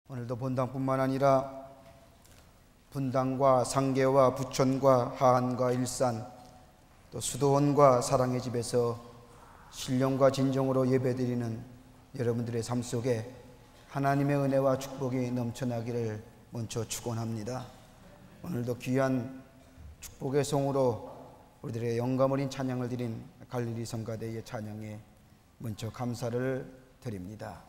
오늘도 본당뿐만 아니라 분당과 상계와 부천과 하안과 일산 또 수도원과 사랑의 집에서 신령과 진정으로 예배드리는 여러분들의 삶 속에 하나님의 은혜와 축복이 넘쳐나기를 먼저 축원합니다. 오늘도 귀한 축복의 송으로 우리들의 영감 어린 찬양을 드린 갈릴리 성가대의 찬양에 먼저 감사를 드립니다.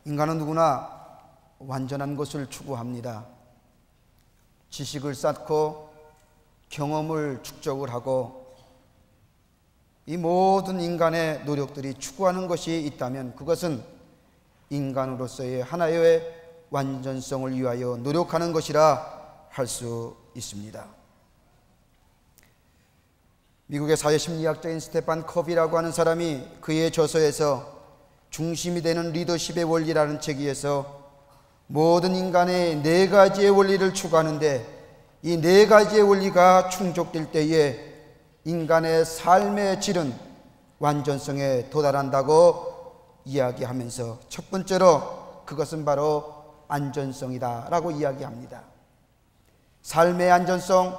인간은 누구나 완전한 것을 추구합니다. 지식을 쌓고 경험을 축적을 하고 이 모든 인간의 노력들이 추구하는 것이 있다면 그것은 인간으로서의 하나의 완전성을 위하여 노력하는 것이라 할 수 있습니다. 미국의 사회심리학자인 스테판 커비라고 하는 사람이 그의 저서에서 중심이 되는 리더십의 원리라는 책에서 모든 인간의 4가지의 원리를 추구하는데 이 4가지의 원리가 충족될 때에 인간의 삶의 질은 완전성에 도달한다고 이야기하면서 첫 번째로 그것은 바로 안전성이다 라고 이야기합니다. 삶의 안전성,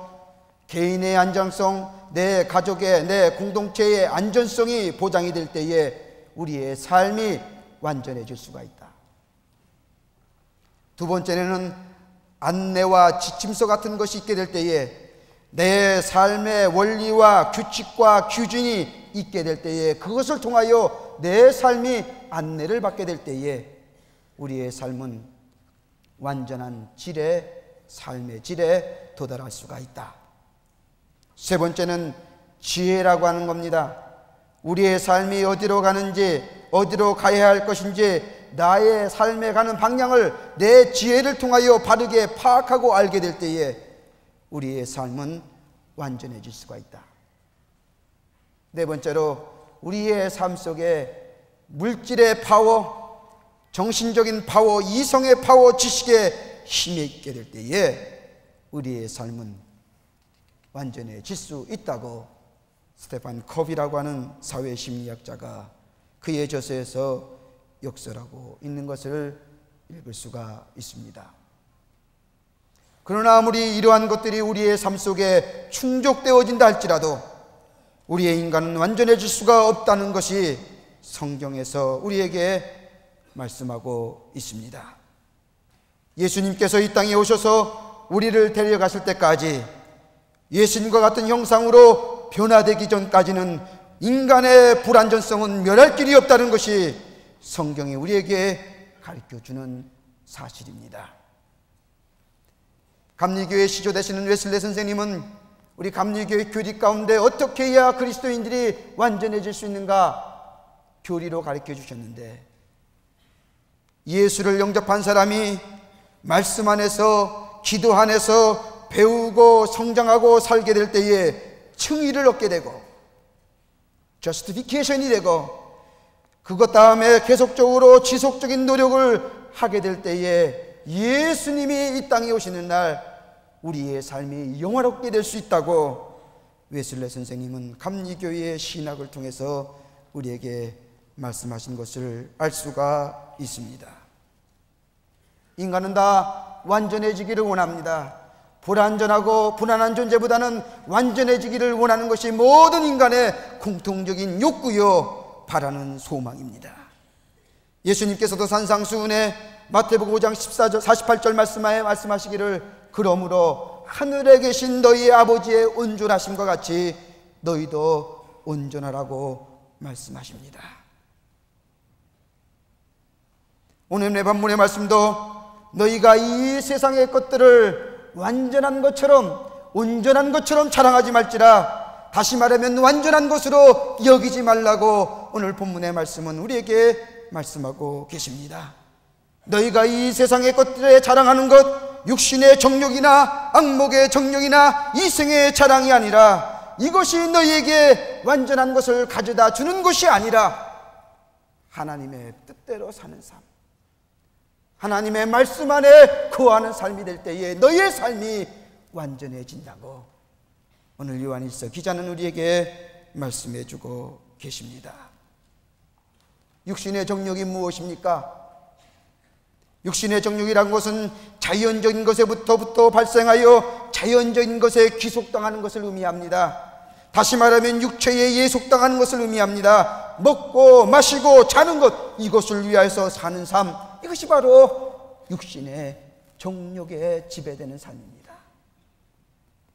개인의 안전성, 내 가족의, 내 공동체의 안전성이 보장이 될 때에 우리의 삶이 완전해질 수가 있다. 두 번째는 안내와 지침서 같은 것이 있게 될 때에 내 삶의 원리와 규칙과 규준이 있게 될 때에 그것을 통하여 내 삶이 안내를 받게 될 때에 우리의 삶은 완전한 질의 삶의 질에 도달할 수가 있다. 세 번째는 지혜라고 하는 겁니다. 우리의 삶이 어디로 가는지, 어디로 가야 할 것인지 나의 삶에 가는 방향을 내 지혜를 통하여 바르게 파악하고 알게 될 때에 우리의 삶은 완전해질 수가 있다. 네 번째로 우리의 삶 속에 물질의 파워, 정신적인 파워, 이성의 파워, 지식의 힘이 있게 될 때에 우리의 삶은 완전해질 수 있다고 스테판 커비라고 하는 사회심리학자가 그의 저서에서 역설하고 있는 것을 읽을 수가 있습니다. 그러나 아무리 이러한 것들이 우리의 삶 속에 충족되어진다 할지라도 우리의 인간은 완전해질 수가 없다는 것이 성경에서 우리에게 말씀하고 있습니다. 예수님께서 이 땅에 오셔서 우리를 데려가실 때까지 예수님과 같은 형상으로 변화되기 전까지는 인간의 불완전성은 멸할 길이 없다는 것이 성경이 우리에게 가르쳐주는 사실입니다. 감리교회 시조 되시는 웨슬레 선생님은 우리 감리교회 교리 가운데 어떻게 해야 그리스도인들이 완전해질 수 있는가 교리로 가르쳐 주셨는데 예수를 영접한 사람이 말씀 안에서 기도 안에서 배우고 성장하고 살게 될 때에 칭의를 얻게 되고 저스티피케이션이 되고 그것 다음에 계속적으로 지속적인 노력을 하게 될 때에 예수님이 이 땅에 오시는 날 우리의 삶이 영화롭게 될 수 있다고 웨슬레 선생님은 감리교회의 신학을 통해서 우리에게 말씀하신 것을 알 수가 있습니다. 인간은 다 완전해지기를 원합니다. 불완전하고 불안한 존재보다는 완전해지기를 원하는 것이 모든 인간의 공통적인 욕구요 바라는 소망입니다. 예수님께서도 산상수훈에 마태복음 5장 14절 48절 말씀하에 말씀하시기를 그러므로 하늘에 계신 너희 아버지의 온전하심과 같이 너희도 온전하라고 말씀하십니다. 오늘 본문의 말씀도 너희가 이 세상의 것들을 완전한 것처럼 온전한 것처럼 자랑하지 말지라 다시 말하면 완전한 것으로 여기지 말라고 오늘 본문의 말씀은 우리에게 말씀하고 계십니다. 너희가 이 세상의 것들에 자랑하는 것 육신의 정욕이나 악목의 정욕이나 이생의 자랑이 아니라 이것이 너희에게 완전한 것을 가져다 주는 것이 아니라 하나님의 뜻대로 사는 삶, 하나님의 말씀 안에 거하는 삶이 될 때에 너희의 삶이 완전해진다고 오늘 요한일서 기자는 우리에게 말씀해 주고 계십니다. 육신의 정욕이 무엇입니까? 육신의 정욕이란 것은 자연적인 것에부터 발생하여 자연적인 것에 귀속당하는 것을 의미합니다. 다시 말하면 육체에 예속당하는 것을 의미합니다. 먹고 마시고 자는 것, 이것을 위하여서 사는 삶, 이것이 바로 육신의 정욕에 지배되는 삶입니다.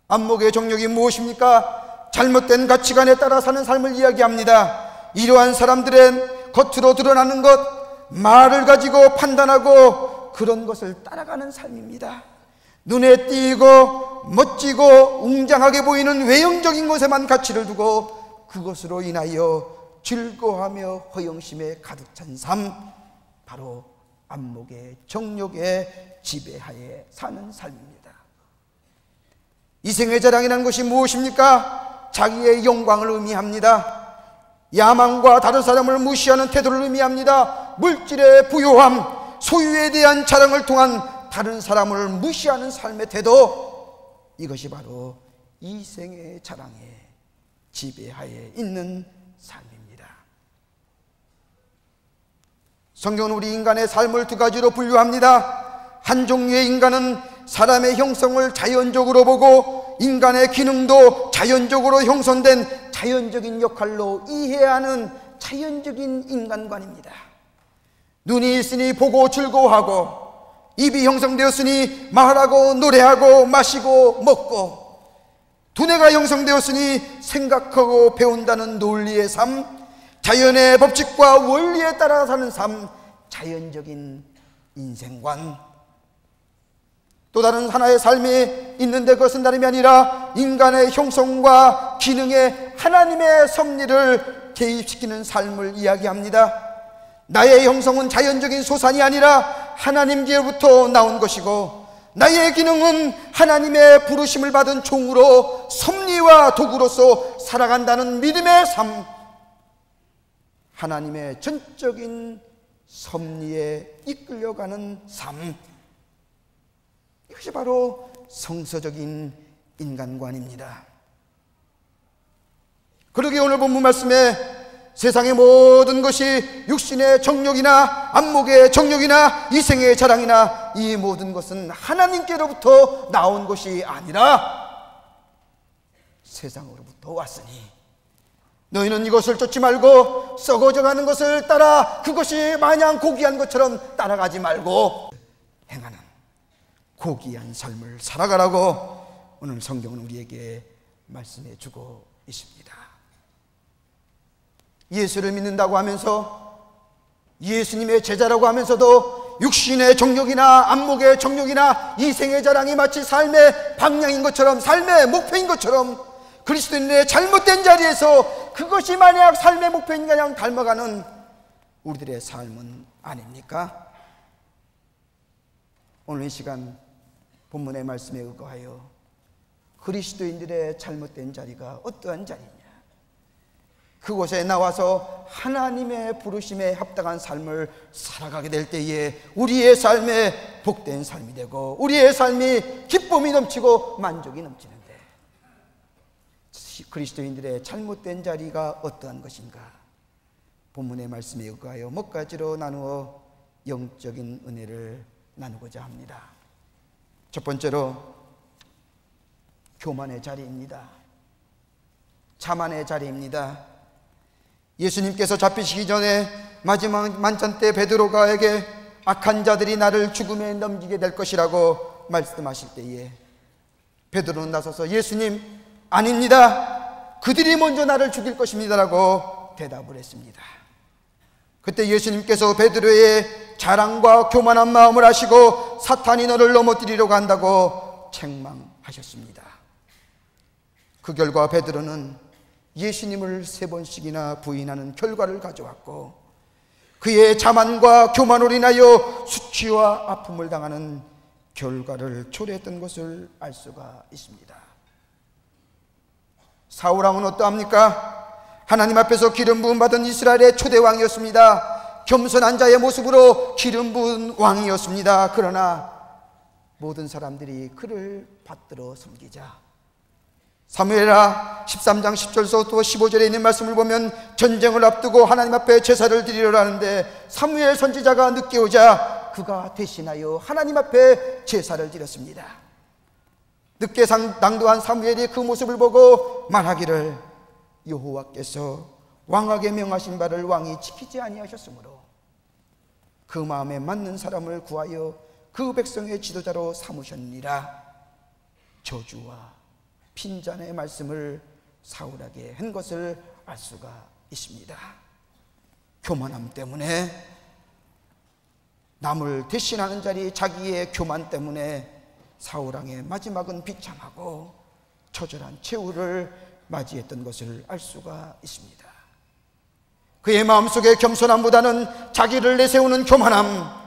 안목의 정욕이 무엇입니까? 잘못된 가치관에 따라 사는 삶을 이야기합니다. 이러한 사람들은 겉으로 드러나는 것, 말을 가지고 판단하고 그런 것을 따라가는 삶입니다. 눈에 띄고 멋지고 웅장하게 보이는 외형적인 것에만 가치를 두고 그것으로 인하여 즐거워하며 허영심에 가득 찬 삶, 바로 안목의 정욕에 지배하에 사는 삶입니다. 이생의 자랑이라는 것이 무엇입니까? 자기의 영광을 의미합니다. 야망과 다른 사람을 무시하는 태도를 의미합니다. 물질의 부요함, 소유에 대한 자랑을 통한 다른 사람을 무시하는 삶의 태도, 이것이 바로 이생의 자랑에 지배하에 있는 삶입니다. 성경은 우리 인간의 삶을 두 가지로 분류합니다. 한 종류의 인간은 사람의 형성을 자연적으로 보고 인간의 기능도 자연적으로 형성된 자연적인 역할로 이해해야 하는 자연적인 인간관입니다. 눈이 있으니 보고 즐거워하고, 입이 형성되었으니 말하고 노래하고 마시고 먹고, 두뇌가 형성되었으니 생각하고 배운다는 논리의 삶, 자연의 법칙과 원리에 따라 사는 삶, 자연적인 인생관. 또 다른 하나의 삶이 있는데 그것은 다름이 아니라 인간의 형성과 기능에 하나님의 섭리를 개입시키는 삶을 이야기합니다. 나의 형성은 자연적인 소산이 아니라 하나님께로부터 나온 것이고, 나의 기능은 하나님의 부르심을 받은 종으로 섭리와 도구로서 살아간다는 믿음의 삶, 하나님의 전적인 섭리에 이끌려가는 삶, 이것이 바로 성서적인 인간관입니다. 그러기에 오늘 본문 말씀에 세상의 모든 것이 육신의 정욕이나 안목의 정욕이나 이생의 자랑이나 이 모든 것은 하나님께로부터 나온 것이 아니라 세상으로부터 왔으니 너희는 이것을 쫓지 말고 썩어져가는 것을 따라 그것이 마냥 고귀한 것처럼 따라가지 말고 행하는 고귀한 삶을 살아가라고 오늘 성경은 우리에게 말씀해 주고 있습니다. 예수를 믿는다고 하면서, 예수님의 제자라고 하면서도 육신의 정욕이나 안목의 정욕이나 이생의 자랑이 마치 삶의 방향인 것처럼, 삶의 목표인 것처럼 그리스도인의 잘못된 자리에서 그것이 만약 삶의 목표인 그냥 닮아가는 우리들의 삶은 아닙니까? 오늘 이 시간 본문의 말씀에 의거하여 그리스도인들의 잘못된 자리가 어떠한 자리냐, 그곳에 나와서 하나님의 부르심에 합당한 삶을 살아가게 될 때에 우리의 삶에 복된 삶이 되고 우리의 삶이 기쁨이 넘치고 만족이 넘치는데, 그리스도인들의 잘못된 자리가 어떠한 것인가, 본문의 말씀에 의거하여 몇 가지로 나누어 영적인 은혜를 나누고자 합니다. 첫 번째로 교만의 자리입니다. 자만의 자리입니다. 예수님께서 잡히시기 전에 마지막 만찬 때 베드로가에게 악한 자들이 나를 죽음에 넘기게 될 것이라고 말씀하실 때에 베드로는 나서서 예수님, 아닙니다, 그들이 먼저 나를 죽일 것입니다라고 대답을 했습니다. 그때 예수님께서 베드로의 자랑과 교만한 마음을 아시고 사탄이 너를 넘어뜨리려고 한다고 책망하셨습니다. 그 결과 베드로는 예수님을 3번씩이나 부인하는 결과를 가져왔고, 그의 자만과 교만으로 인하여 수치와 아픔을 당하는 결과를 초래했던 것을 알 수가 있습니다. 사울왕은 어떠합니까? 하나님 앞에서 기름 부음 받은 이스라엘의 초대 왕이었습니다. 겸손한 자의 모습으로 기름 부은 왕이었습니다. 그러나 모든 사람들이 그를 받들어 섬기자 사무엘하 13장 10절부터 15절에 있는 말씀을 보면 전쟁을 앞두고 하나님 앞에 제사를 드리려 하는데 사무엘 선지자가 늦게 오자 그가 대신하여 하나님 앞에 제사를 드렸습니다. 늦게 낭도한 사무엘이 그 모습을 보고 말하기를 여호와께서 왕에게 명하신 바를 왕이 지키지 아니하셨으므로 그 마음에 맞는 사람을 구하여 그 백성의 지도자로 삼으셨느니라. 저주와 핀잔의 말씀을 사울에게 한 것을 알 수가 있습니다. 교만함 때문에, 남을 대신하는 자리 자기의 교만 때문에 사울왕의 마지막은 비참하고 처절한 최후를 맞이했던 것을 알 수가 있습니다. 그의 마음속에 겸손함보다는 자기를 내세우는 교만함,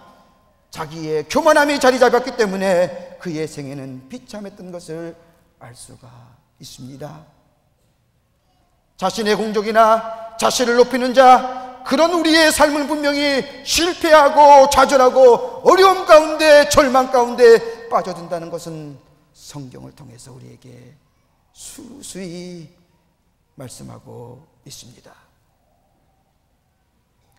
자기의 교만함이 자리 잡았기 때문에 그의 생애는 비참했던 것을 알 수가 있습니다. 자신의 공적이나 자신을 높이는 자, 그런 우리의 삶은 분명히 실패하고 좌절하고 어려움 가운데 절망 가운데 빠져든다는 것은 성경을 통해서 우리에게 수수히 말씀하고 있습니다.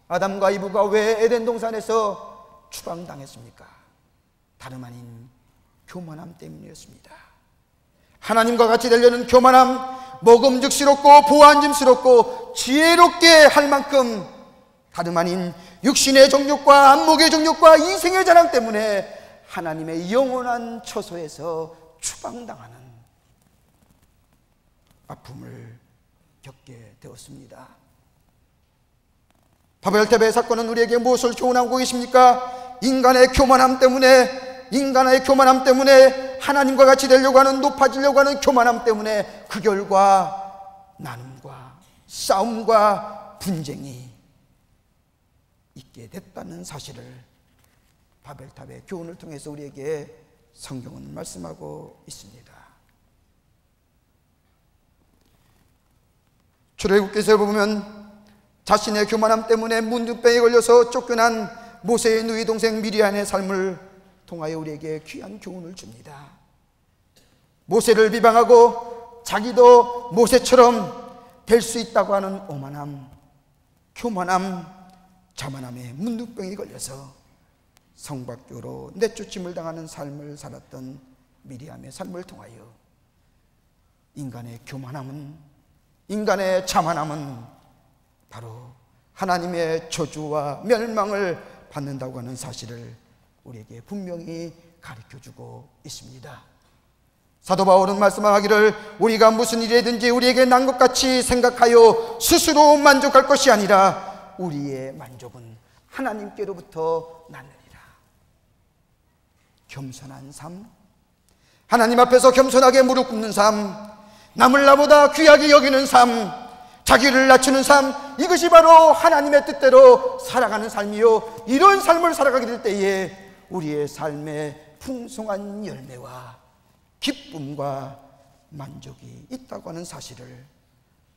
아담과 이브가 왜 에덴 동산에서 추방당했습니까? 다름 아닌 교만함 때문이었습니다. 하나님과 같이 되려는 교만함, 먹음직스럽고 보안짐스럽고 지혜롭게 할 만큼 다름 아닌 육신의 정욕과 안목의 정욕과 이생의 자랑 때문에 하나님의 영원한 처소에서 추방당하는 아픔을 겪게 되었습니다. 바벨탑의 사건은 우리에게 무엇을 교훈하고 계십니까? 인간의 교만함 때문에 하나님과 같이 되려고 하는, 높아지려고 하는 교만함 때문에 그 결과 나눔과 싸움과 분쟁이 있게 됐다는 사실을 바벨탑의 교훈을 통해서 우리에게 성경은 말씀하고 있습니다. 출애굽기서에 보면 자신의 교만함 때문에 문둥병에 걸려서 쫓겨난 모세의 누이 동생 미리암의 삶을 통하여 우리에게 귀한 교훈을 줍니다. 모세를 비방하고 자기도 모세처럼 될 수 있다고 하는 오만함, 교만함, 자만함에 문둥병이 걸려서 성 밖으로 내쫓임을 당하는 삶을 살았던 미리암의 삶을 통하여 인간의 교만함은, 인간의 자만함은 바로 하나님의 저주와 멸망을 받는다고 하는 사실을 우리에게 분명히 가르쳐주고 있습니다. 사도 바울은 말씀하기를 우리가 무슨 일이든지 우리에게 난 것 같이 생각하여 스스로 만족할 것이 아니라 우리의 만족은 하나님께로부터 나느니라. 겸손한 삶, 하나님 앞에서 겸손하게 무릎 꿇는 삶, 남을 나보다 귀하게 여기는 삶, 자기를 낮추는 삶, 이것이 바로 하나님의 뜻대로 살아가는 삶이요, 이런 삶을 살아가게 될 때에 우리의 삶에 풍성한 열매와 기쁨과 만족이 있다고 하는 사실을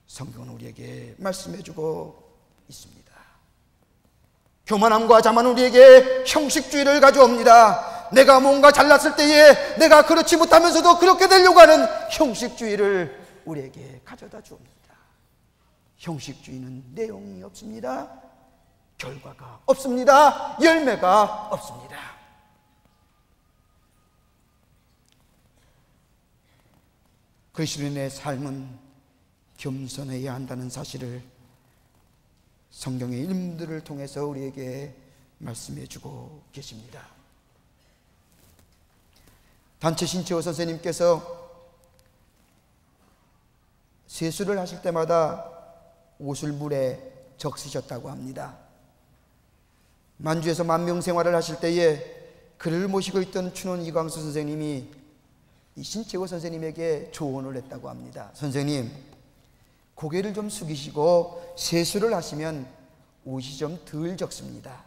성경은 우리에게 말씀해주고 있습니다. 교만함과 자만은 우리에게 형식주의를 가져옵니다. 내가 뭔가 잘났을 때에 내가 그렇지 못하면서도 그렇게 되려고 하는 형식주의를 우리에게 가져다 줍니다. 형식주의는 내용이 없습니다. 결과가 없습니다. 열매가 없습니다. 그리스도인의 삶은 겸손해야 한다는 사실을 성경의 인물들을 통해서 우리에게 말씀해 주고 계십니다. 단체 신채호 선생님께서 세수를 하실 때마다 옷을 물에 적시셨다고 합니다. 만주에서 만명생활을 하실 때에 그를 모시고 있던 춘원 이광수 선생님이 이 신채호 선생님에게 조언을 했다고 합니다. 선생님, 고개를 좀 숙이시고 세수를 하시면 옷이 좀 덜 적습니다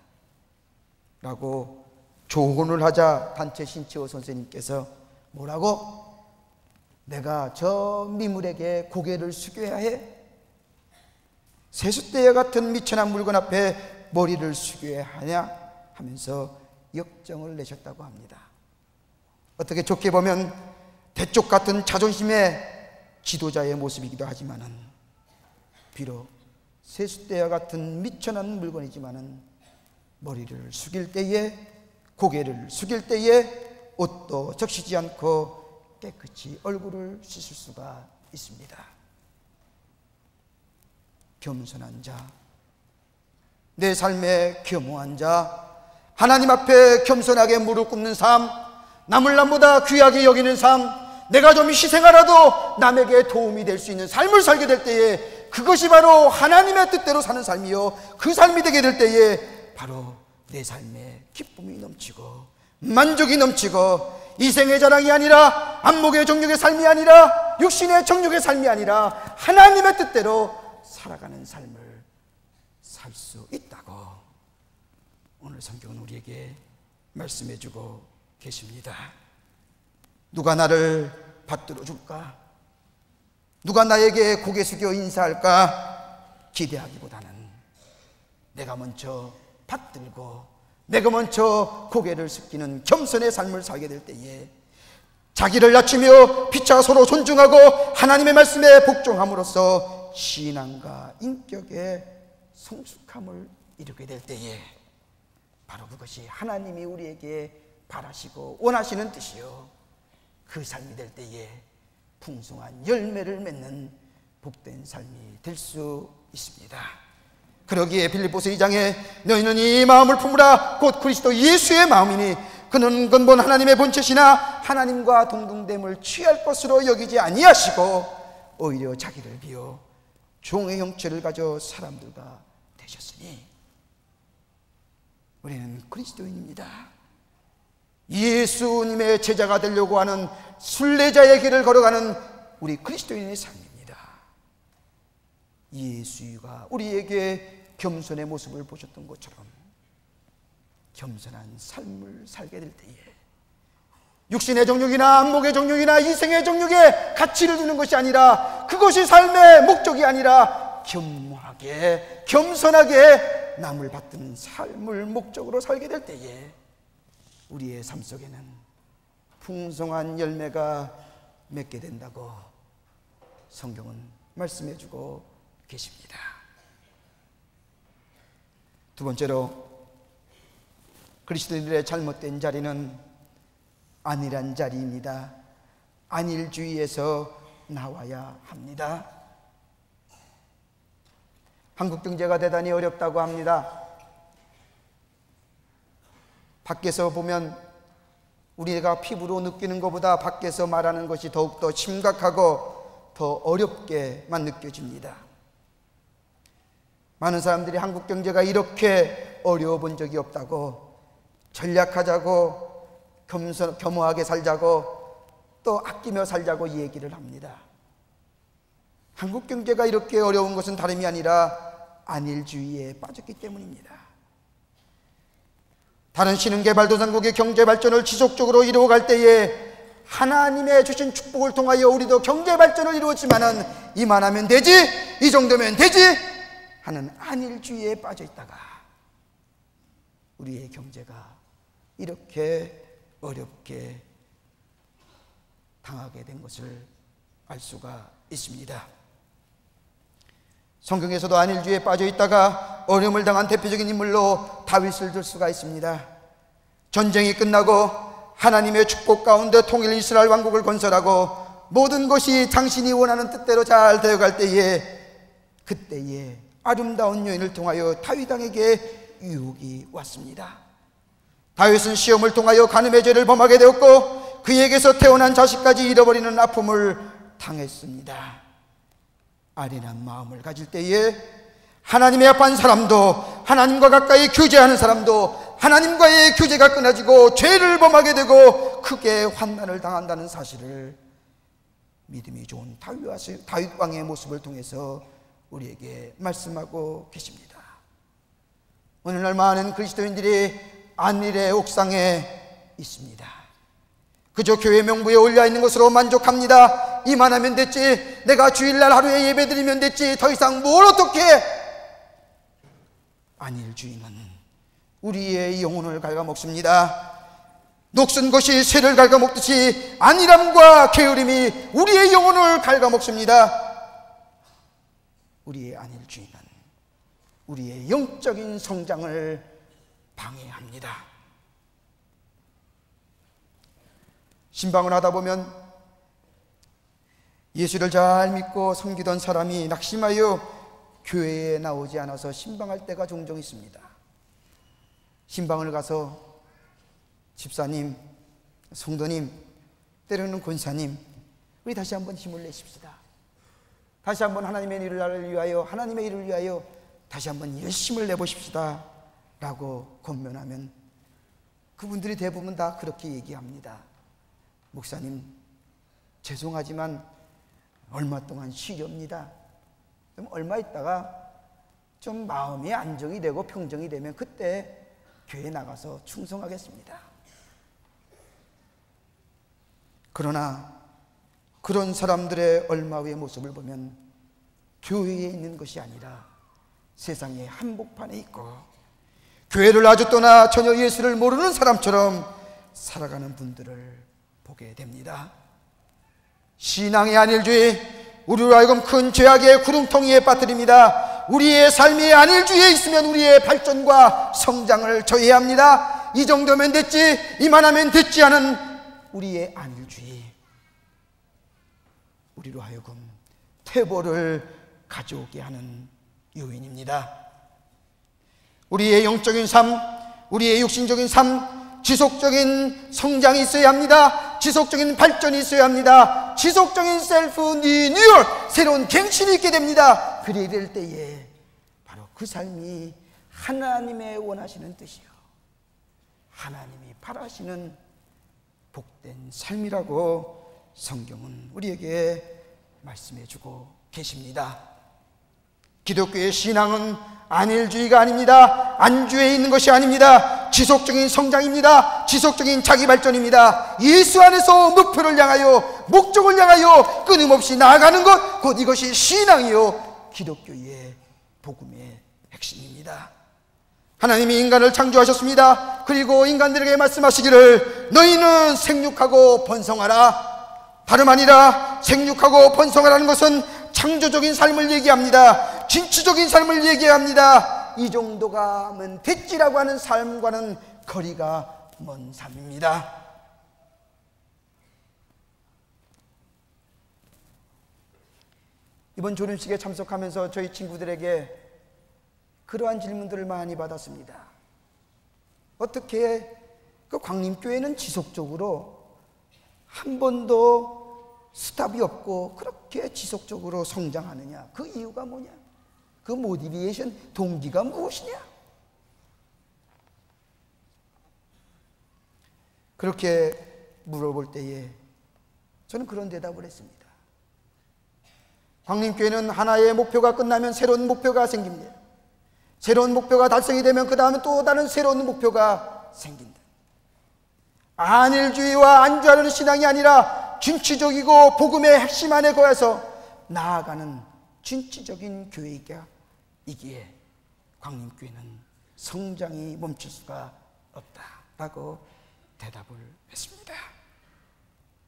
라고 조언을 하자 단체 신채호 선생님께서 뭐라고? 내가 저 미물에게 고개를 숙여야 해? 세숫대와 같은 미천한 물건 앞에 머리를 숙여야 하냐? 하면서 역정을 내셨다고 합니다. 어떻게 좋게 보면 대쪽 같은 자존심에 지도자의 모습이기도 하지만은, 비록 세숫대와 같은 미천한 물건이지만은 머리를 숙일 때에, 고개를 숙일 때에 옷도 적시지 않고 깨끗이 얼굴을 씻을 수가 있습니다. 겸손한 자, 내 삶에 겸허한 자, 하나님 앞에 겸손하게 무릎 꿇는 삶, 남을 남보다 귀하게 여기는 삶, 내가 좀 희생하라도 남에게 도움이 될 수 있는 삶을 살게 될 때에 그것이 바로 하나님의 뜻대로 사는 삶이요, 그 삶이 되게 될 때에 바로 내 삶에 기쁨이 넘치고 만족이 넘치고, 이 생의 자랑이 아니라, 안목의 정욕의 삶이 아니라, 육신의 정욕의 삶이 아니라 하나님의 뜻대로 살아가는 삶을 살 수 있다고 오늘 성경은 우리에게 말씀해주고 계십니다. 누가 나를 받들어 줄까? 누가 나에게 고개 숙여 인사할까? 기대하기보다는 내가 먼저 받들고 내가 먼저 고개를 숙이는 겸손의 삶을 살게 될 때에 자기를 낮추며 피차 서로 존중하고 하나님의 말씀에 복종함으로써 신앙과 인격의 성숙함을 이루게 될 때에 바로 그것이 하나님이 우리에게 바라시고 원하시는 뜻이요, 그 삶이 될 때에 풍성한 열매를 맺는 복된 삶이 될 수 있습니다. 그러기에 빌립보서 2장에 너희는 이 마음을 품으라 곧 그리스도 예수의 마음이니 그는 근본 하나님의 본체시나 하나님과 동등됨을 취할 것으로 여기지 아니하시고 오히려 자기를 비워 종의 형체를 가져 사람들과 되셨으니. 우리는 그리스도인입니다. 예수님의 제자가 되려고 하는 순례자의 길을 걸어가는 우리 그리스도인의 삶입니다. 예수가 우리에게 겸손의 모습을 보셨던 것처럼 겸손한 삶을 살게 될 때에 육신의 정욕이나 안목의 정욕이나 이생의 정욕에 가치를 두는 것이 아니라, 그것이 삶의 목적이 아니라 겸허하게 겸손하게 남을 받드는 삶을 목적으로 살게 될 때에 우리의 삶 속에는 풍성한 열매가 맺게 된다고 성경은 말씀해주고 계십니다. 두 번째로, 그리스도인들의 잘못된 자리는 안일한 자리입니다. 안일주의에서 나와야 합니다. 한국 경제가 대단히 어렵다고 합니다. 밖에서 보면 우리가 피부로 느끼는 것보다 밖에서 말하는 것이 더욱더 심각하고 더 어렵게만 느껴집니다. 많은 사람들이 한국 경제가 이렇게 어려워 본 적이 없다고, 전략하자고, 겸허하게 살자고, 또 아끼며 살자고 얘기를 합니다. 한국 경제가 이렇게 어려운 것은 다름이 아니라 안일주의에 빠졌기 때문입니다. 다른 신흥개발도상국의 경제발전을 지속적으로 이루어갈 때에 하나님의 주신 축복을 통하여 우리도 경제발전을 이루었지만은 이만하면 되지, 이 정도면 되지 하는 안일주의에 빠져 있다가 우리의 경제가 이렇게 어렵게 당하게 된 것을 알 수가 있습니다. 성경에서도 안일주의에 빠져 있다가 어려움을 당한 대표적인 인물로 다윗을 들 수가 있습니다. 전쟁이 끝나고 하나님의 축복 가운데 통일 이스라엘 왕국을 건설하고 모든 것이 당신이 원하는 뜻대로 잘 되어갈 때에, 그때에 아름다운 여인을 통하여 다윗 왕에게 유혹이 왔습니다. 다윗은 시험을 통하여 간음의 죄를 범하게 되었고 그에게서 태어난 자식까지 잃어버리는 아픔을 당했습니다. 아련한 마음을 가질 때에 하나님의 앞한 사람도, 하나님과 가까이 교제하는 사람도 하나님과의 교제가 끊어지고 죄를 범하게 되고 크게 환난을 당한다는 사실을 믿음이 좋은 다윗 왕의 모습을 통해서 우리에게 말씀하고 계십니다. 오늘날 많은 그리스도인들이 안일의 옥상에 있습니다. 그저 교회 명부에 올려있는 것으로 만족합니다. 이만하면 됐지, 내가 주일날 하루에 예배드리면 됐지, 더 이상 뭘 어떻게. 안일주의는 우리의 영혼을 갉아먹습니다. 녹슨 것이 쇠를 갉아먹듯이 안일함과 게으름이 우리의 영혼을 갉아먹습니다. 우리의 안일주의는 우리의 영적인 성장을 방해합니다. 신방을 하다 보면 예수를 잘 믿고 섬기던 사람이 낙심하여 교회에 나오지 않아서 신방할 때가 종종 있습니다. 신방을 가서 집사님, 성도님, 때로는 권사님, 우리 다시 한번 힘을 내십시다. 다시 한번 하나님의 일을 위하여, 하나님의 일을 위하여 다시 한번 열심을 내보십시다 라고 권면하면 그분들이 대부분 다 그렇게 얘기합니다. 목사님, 죄송하지만 얼마 동안 쉬렵니다. 좀 얼마 있다가 좀 마음이 안정이 되고 평정이 되면 그때 교회 나가서 충성하겠습니다. 그러나 그런 사람들의 얼마 후의 모습을 보면 교회에 있는 것이 아니라 세상의 한복판에 있고 교회를 아주 떠나 전혀 예수를 모르는 사람처럼 살아가는 분들을 보게 됩니다. 신앙의 안일주의, 우리로 하여금 큰 죄악의 구렁텅이에 빠뜨립니다. 우리의 삶이 안일주의에 있으면 우리의 발전과 성장을 저해야 합니다. 이 정도면 됐지, 이만하면 됐지 하는 우리의 안일주의, 우리로 하여금 퇴보를 가져오게 하는 요인입니다. 우리의 영적인 삶, 우리의 육신적인 삶, 지속적인 성장이 있어야 합니다. 지속적인 발전이 있어야 합니다. 지속적인 셀프 리뉴얼, 새로운 갱신이 있게 됩니다. 그래야 될 때에 바로 그 삶이 하나님의 원하시는 뜻이요, 하나님이 바라시는 복된 삶이라고 성경은 우리에게 말씀해주고 계십니다. 기독교의 신앙은 안일주의가 아닙니다. 안주에 있는 것이 아닙니다. 지속적인 성장입니다. 지속적인 자기 발전입니다. 예수 안에서 목표를 향하여, 목적을 향하여 끊임없이 나아가는 것, 곧 이것이 신앙이요 기독교의 복음의 핵심입니다. 하나님이 인간을 창조하셨습니다. 그리고 인간들에게 말씀하시기를 너희는 생육하고 번성하라. 다름 아니라 생육하고 번성하라는 것은 창조적인 삶을 얘기합니다. 진취적인 삶을 얘기합니다. 이 정도가 하면 됐지라고 하는 삶과는 거리가 먼 삶입니다. 이번 졸업식에 참석하면서 저희 친구들에게 그러한 질문들을 많이 받았습니다. 어떻게 그 광림교회는 지속적으로 한 번도 스탑이 없고 그렇게 지속적으로 성장하느냐? 그 이유가 뭐냐? 그 모티베이션, 동기가 무엇이냐? 그렇게 물어볼 때에 저는 그런 대답을 했습니다. 광림교회는 하나의 목표가 끝나면 새로운 목표가 생깁니다. 새로운 목표가 달성이 되면 그 다음에 또 다른 새로운 목표가 생긴다. 안일주의와 안주하려는 신앙이 아니라 진취적이고 복음의 핵심 안에 거해서 나아가는 진취적인 교회이기에 광림교회는 성장이 멈출 수가 없다라고 대답을 했습니다.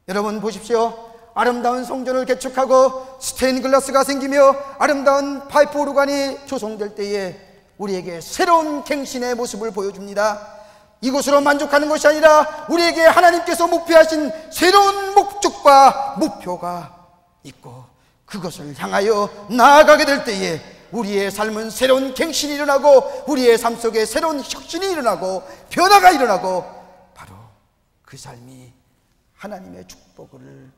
여러분 보십시오. 아름다운 성전을 개축하고 스테인글라스가 생기며 아름다운 파이프 오르간이 조성될 때에 우리에게 새로운 갱신의 모습을 보여줍니다. 이것으로 만족하는 것이 아니라 우리에게 하나님께서 목표하신 새로운 목적과 목표가 있고 그것을 향하여 나아가게 될 때에 우리의 삶은 새로운 갱신이 일어나고 우리의 삶 속에 새로운 혁신이 일어나고 변화가 일어나고 바로 그 삶이 하나님의 축복을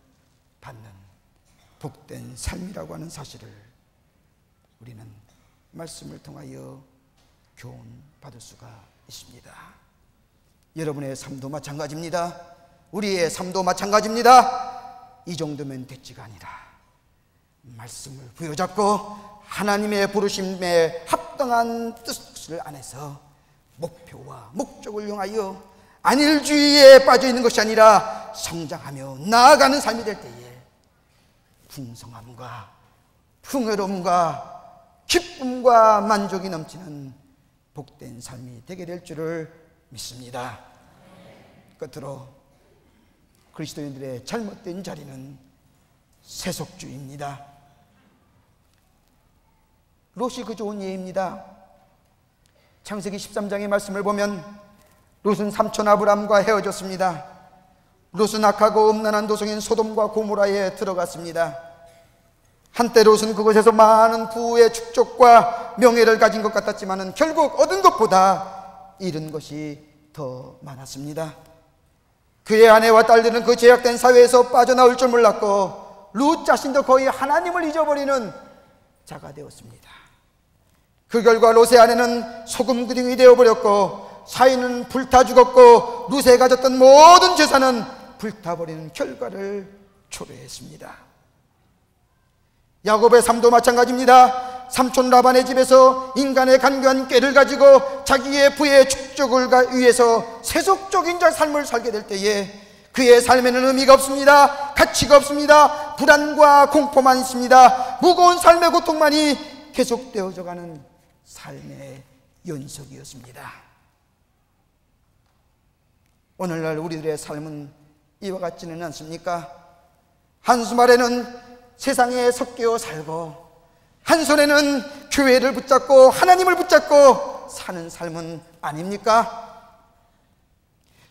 받는 복된 삶이라고 하는 사실을 우리는 말씀을 통하여 교훈받을 수가 있습니다. 여러분의 삶도 마찬가지입니다. 우리의 삶도 마찬가지입니다. 이 정도면 됐지가 아니라 말씀을 부여잡고 하나님의 부르심에 합당한 뜻을 안에서 목표와 목적을 향하여 안일주의에 빠져있는 것이 아니라 성장하며 나아가는 삶이 될 때에 풍성함과 풍요로움과 기쁨과 만족이 넘치는 복된 삶이 되게 될 줄을 믿습니다. 끝으로 그리스도인들의 잘못된 자리는 세속주의입니다. 롯이 그 좋은 예입니다. 창세기 13장의 말씀을 보면 롯은 삼촌 아브람과 헤어졌습니다. 롯은 악하고 음란한 도성인 소돔과 고모라에 들어갔습니다. 한때 롯은 그곳에서 많은 부의 축적과 명예를 가진 것 같았지만 결국 얻은 것보다 잃은 것이 더 많았습니다. 그의 아내와 딸들은 그 제약된 사회에서 빠져나올 줄 몰랐고 롯 자신도 거의 하나님을 잊어버리는 자가 되었습니다. 그 결과 롯의 아내는 소금 기둥이 되어버렸고 사위는 불타 죽었고 롯에 가졌던 모든 재산은 불타버리는 결과를 초래했습니다. 야곱의 삶도 마찬가지입니다. 삼촌 라반의 집에서 인간의 간교한 꾀를 가지고 자기의 부의 축적을 위해서 세속적인 삶을 살게 될 때에 그의 삶에는 의미가 없습니다. 가치가 없습니다. 불안과 공포만 있습니다. 무거운 삶의 고통만이 계속되어져 가는 삶의 연속이었습니다. 오늘날 우리들의 삶은 이와 같지는 않습니까? 한순간에는 세상에 섞여 살고 한손에는 교회를 붙잡고 하나님을 붙잡고 사는 삶은 아닙니까?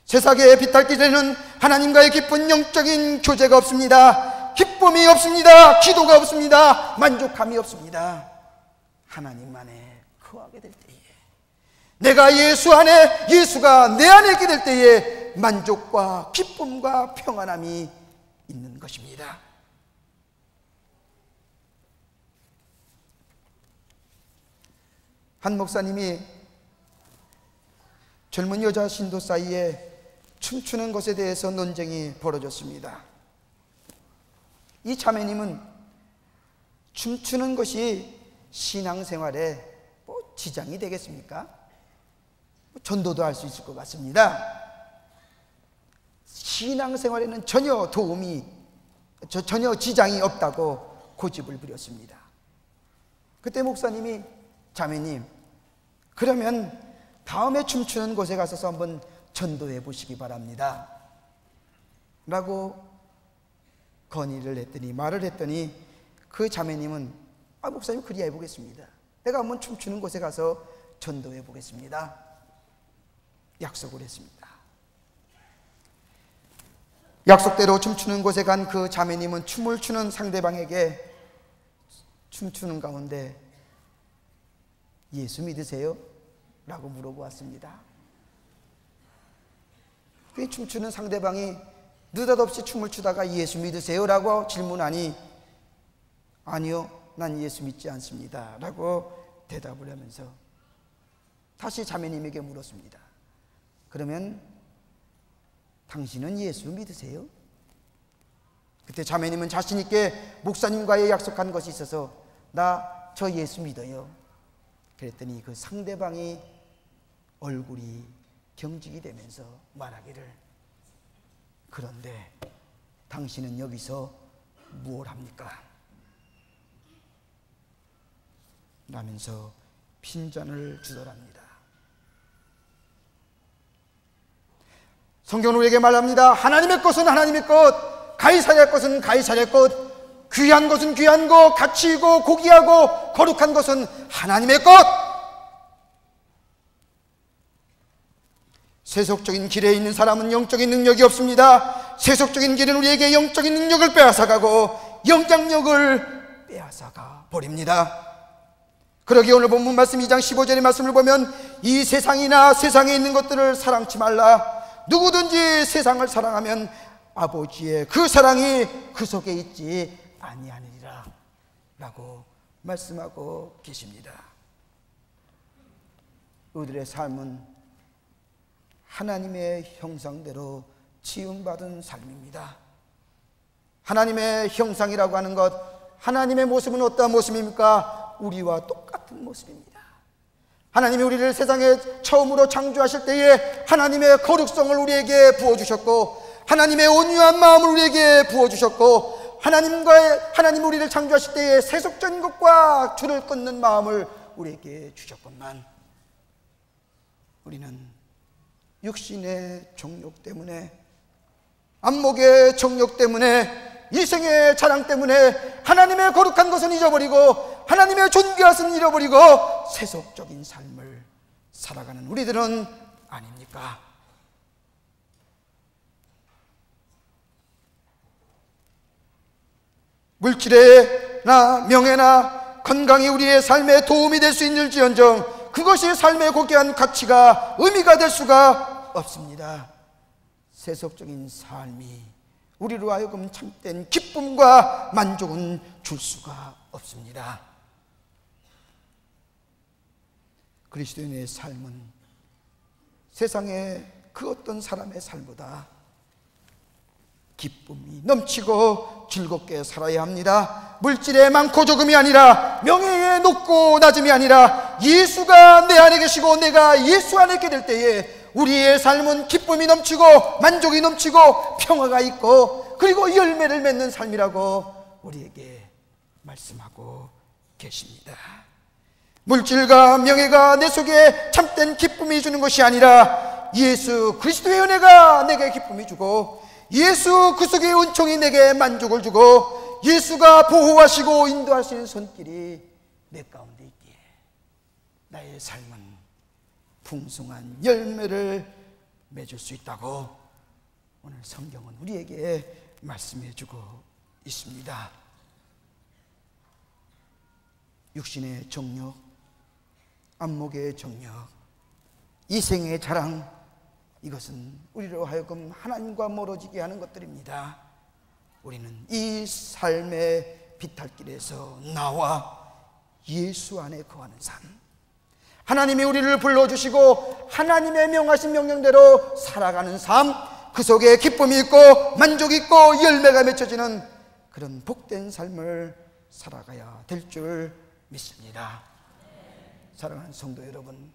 세상의 비탈길에는 하나님과의 깊은 영적인 교제가 없습니다. 기쁨이 없습니다. 기도가 없습니다. 만족함이 없습니다. 하나님만에 거하게 될 때에, 내가 예수 안에, 예수가 내 안에 있게 될 때에 만족과 기쁨과 평안함이 있는 것입니다. 한 목사님이 젊은 여자 신도 사이에 춤추는 것에 대해서 논쟁이 벌어졌습니다. 이 자매님은 춤추는 것이 신앙생활에 지장이 되겠습니까? 전도도 할 수 있을 것 같습니다. 신앙생활에는 전혀 지장이 없다고 고집을 부렸습니다. 그때 목사님이, 자매님, 그러면 다음에 춤추는 곳에 가서 한번 전도해 보시기 바랍니다 라고 말을 했더니 그 자매님은, 목사님, 그리야 해보겠습니다. 내가 한번 춤추는 곳에 가서 전도해 보겠습니다. 약속을 했습니다. 약속대로 춤추는 곳에 간 그 자매님은 춤을 추는 상대방에게 춤추는 가운데 예수 믿으세요? 라고 물어보았습니다. 그 춤추는 상대방이 느닷없이 춤을 추다가 예수 믿으세요? 라고 질문하니, 아니요, 난 예수 믿지 않습니다 라고 대답을 하면서 다시 자매님에게 물었습니다. 그러면 당신은 예수 믿으세요? 그때 자매님은 자신 있게 목사님과의 약속한 것이 있어서 저 예수 믿어요. 그랬더니 그 상대방이 얼굴이 경직이 되면서 말하기를, 그런데 당신은 여기서 무엇 합니까? 라면서 핀잔을 주더랍니다. 성경은 우리에게 말합니다. 하나님의 것은 하나님의 것, 가이사랴의 것은 가이사랴의 것, 귀한 것은 귀한 것, 가치 있고 고귀하고 거룩한 것은 하나님의 것. 세속적인 길에 있는 사람은 영적인 능력이 없습니다. 세속적인 길은 우리에게 영적인 능력을 빼앗아가고 영장력을 빼앗아가 버립니다. 그러기에 오늘 본문 말씀 2장 15절의 말씀을 보면, 이 세상이나 세상에 있는 것들을 사랑치 말라. 누구든지 세상을 사랑하면 아버지의 그 사랑이 그 속에 있지 아니하니라 라고 말씀하고 계십니다. 우리들의 삶은 하나님의 형상대로 지음받은 삶입니다. 하나님의 형상이라고 하는 것, 하나님의 모습은 어떠한 모습입니까? 우리와 똑같은 모습입니다. 하나님이 우리를 세상에 처음으로 창조하실 때에 하나님의 거룩성을 우리에게 부어주셨고, 하나님의 온유한 마음을 우리에게 부어주셨고, 하나님 우리를 창조하실 때에 세속적인 것과 줄을 끊는 마음을 우리에게 주셨건만, 우리는 육신의 정욕 때문에, 안목의 정욕 때문에, 이생의 자랑 때문에 하나님의 거룩한 것은 잊어버리고 하나님의 존귀하신 잃어버리고 세속적인 삶을 살아가는 우리들은 아닙니까? 물질에나 명예나 건강이 우리의 삶에 도움이 될 수 있는지언정 그것이 삶의 고귀한 가치가 의미가 될 수가 없습니다. 세속적인 삶이 우리로 하여금 참된 기쁨과 만족은 줄 수가 없습니다. 그리스도인의 삶은 세상의 그 어떤 사람의 삶보다 기쁨이 넘치고 즐겁게 살아야 합니다. 물질에 많고 조금이 아니라, 명예에 높고 낮음이 아니라, 예수가 내 안에 계시고 내가 예수 안에 있게 될 때에 우리의 삶은 기쁨이 넘치고 만족이 넘치고 평화가 있고 그리고 열매를 맺는 삶이라고 우리에게 말씀하고 계십니다. 물질과 명예가 내 속에 참된 기쁨이 주는 것이 아니라 예수 그리스도의 은혜가 내게 기쁨이 주고, 예수 그 속의 은총이 내게 만족을 주고, 예수가 보호하시고 인도하시는 손길이 내 가운데 있기에 나의 삶은 풍성한 열매를 맺을 수 있다고 오늘 성경은 우리에게 말씀해 주고 있습니다. 육신의 정욕, 안목의 정욕, 이생의 자랑, 이것은 우리로 하여금 하나님과 멀어지게 하는 것들입니다. 우리는 이 삶의 비탈길에서 나와 예수 안에 거하는 삶, 하나님이 우리를 불러주시고 하나님의 명하신 명령대로 살아가는 삶, 그 속에 기쁨이 있고 만족이 있고 열매가 맺혀지는 그런 복된 삶을 살아가야 될 줄 믿습니다. 사랑하는 성도 여러분,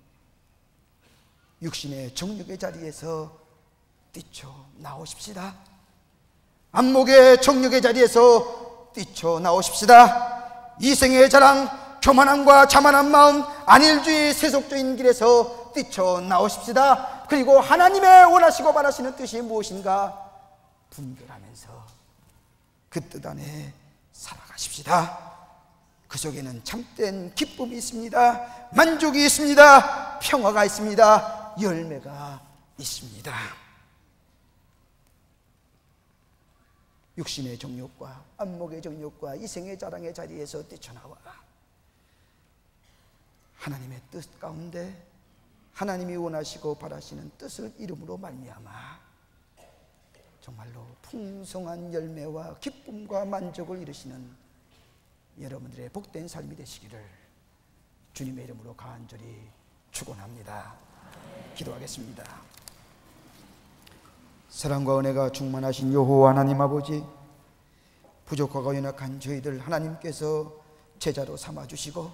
육신의 정욕의 자리에서 뛰쳐나오십시다. 안목의 정욕의 자리에서 뛰쳐나오십시다. 이생의 자랑, 교만함과 자만한 마음, 안일주의 세속적인 길에서 뛰쳐나오십시다. 그리고 하나님의 원하시고 바라시는 뜻이 무엇인가 분별하면서 그 뜻 안에 살아가십시다. 그 속에는 참된 기쁨이 있습니다. 만족이 있습니다. 평화가 있습니다. 열매가 있습니다. 육신의 정욕과 안목의 정욕과 이생의 자랑의 자리에서 뛰쳐나와 하나님의 뜻 가운데 하나님이 원하시고 바라시는 뜻을 이름으로 말미암아 정말로 풍성한 열매와 기쁨과 만족을 이루시는 여러분들의 복된 삶이 되시기를 주님의 이름으로 간절히 축원합니다. 기도하겠습니다. 사랑과 은혜가 충만하신 여호와 하나님 아버지, 부족하고 연약한 저희들 하나님께서 제자로 삼아주시고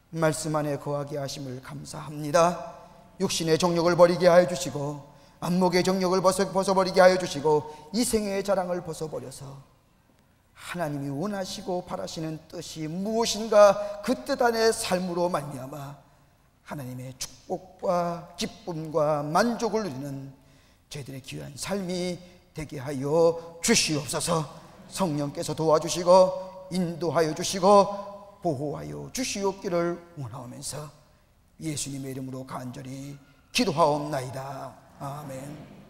말씀 안에 거하게 하심을 감사합니다. 육신의 정욕을 버리게 하여 주시고 안목의 정욕을 벗어버리게 하여 주시고 이생의 자랑을 벗어버려서 하나님이 원하시고 바라시는 뜻이 무엇인가 그 뜻 안의 삶으로 말미암아 하나님의 축복과 기쁨과 만족을 누리는 저희들의 귀한 삶이 되게 하여 주시옵소서. 성령께서 도와주시고 인도하여 주시고 보호하여 주시옵기를 원하오면서 예수님의 이름으로 간절히 기도하옵나이다. 아멘.